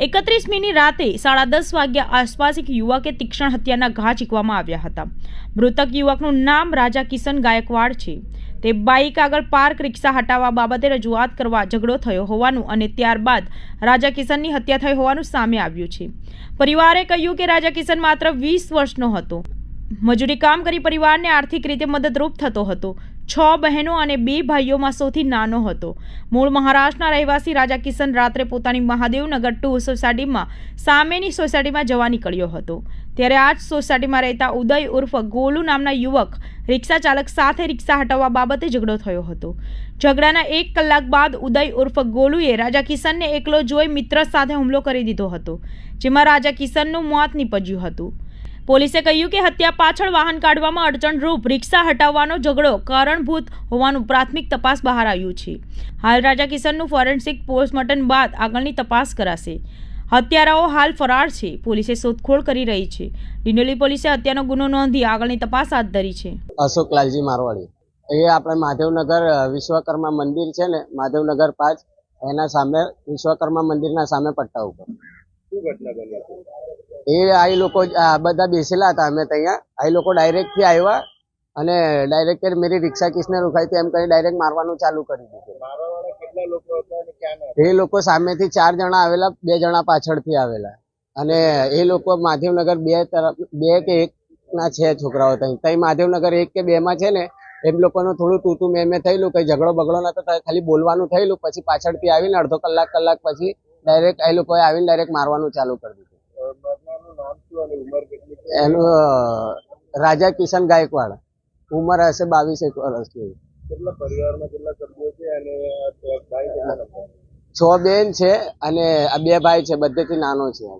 31મીની રાતે 10:30 વાગ્યા આસપાસ એક યુવકે તીક્ષ્ણ હત્યાના ઘા ઝીંકવામાં આવ્યા હતા। મૃતક યુવકનું નામ રાજા કિશન ગાયકવાડ છે। તે બાઇક આગળ પાર્ક રિક્ષા હટાવવા બાબતે રજૂઆત કરવા ઝઘડો થયો હોવાનું અને ત્યારબાદ રાજા કિશનની હત્યા થઈ હોવાનું સામે આવ્યું છે। પરિવારે કહ્યું કે રાજા કિશન માત્ર 20 વર્ષનો હતો। મજૂરી કામ કરી પરિવારને આર્થિક રીતે મદદરૂપ થતો હતો। 6 બહેનો અને 2 ભાઈઓમાં સૌથી નાનો હતો। મૂળ મહારાષ્ટ્રના રહેવાસી રાજા કિશન રાત્રે પોતાની મહાદેવનગર 2 સોસાયટીમાં સામેની સોસાયટીમાં જવા નીકળ્યો હતો। ત્યારે આ જ સોસાયટીમાં રહેતા ઉદય ઉર્ફ ગોલુ નામના યુવક રિક્ષા ચાલક સાથે રિક્ષા હટાવવા બાબતે ઝઘડો થયો હતો। ઝઘડાના 1 કલાક બાદ ઉદય ઉર્ફ ગોલુએ રાજા કિશનને એકલો જોઈ મિત્ર સાથે હુમલો કરી દીધો હતો, જેમાં રાજા કિશનનું મોત નીપજ્યું હતું। પોલીસે કહ્યું કે હત્યા પાછળ વાહન કાઢવામાં અડચણરૂપ રિક્ષા હટાવવાનો ઝઘડો કારણભૂત હોવાનું પ્રાથમિક તપાસ બહાર આવ્યું છે। હાલ રાજા કિશનનું ફોરેન્સિક પોસ્ટમોર્ટમ બાદ આગળની તપાસ કરાશે। હત્યારાઓ હાલ ફરાર છે। પોલીસે શોધખોળ કરી રહી છે। ડિંડોલી પોલીસે હત્યાનો ગુનો નોંધી આગળની તપાસ હાથ ધરી છે। અશોક લાલજી મારવાડી, એ આપણે મહાદેવનગર વિશ્વકર્મા મંદિર છે ને, મહાદેવનગર 5 એના સામે વિશ્વકર્મા મંદિરના સામે પટ્ટા ઉપર શું ઘટના બની હતી? એ આ લોકો બધા બેસેલા હતા। અમે ત્યાં આ લોકો ડાયરેક્ટ થી આવ્યા અને ડાયરેક્ટ મેરી રિક્ષા કિસને રોકાઈ હતી એમ કહી ડાયરેક્ટ મારવાનું ચાલુ કરી દીધું। મારવાવાળા કેટલા લોકો હતા અને ક્યાં ના? એ લોકો સામેથી 4 જણા આવેલા, 2 જણા પાછળથી આવેલા અને એ લોકો મહાદેવનગર 2 કે 1 ના છે છોકરાઓ ત્યાં મહાદેવનગર 1 કે 2 માં છે ને, એમ લોકોનું થોડું તું મેં થયેલું, કઈ ઝઘડો બગડો નતો, ખાલી બોલવાનું થયેલું। પછી પાછળથી આવીને અડધો કલાક પછી ડાયરેક્ટ એ લોકોએ આવીને ડાયરેક્ટ મારવાનું ચાલુ કરી દીધું। મરનારનું નામ શું અને ઉંમર કેટલી? એનું રાજા કિશન ગાયકવાડ, ઉંમર હશે 22 વર્ષની। કેટલા પરિવારમાં કેટલા સભ્યો છે અને ભાઈ કેટલા? 6 બેન છે અને આ 2 ભાઈ છે, બધેથી નાનો છે।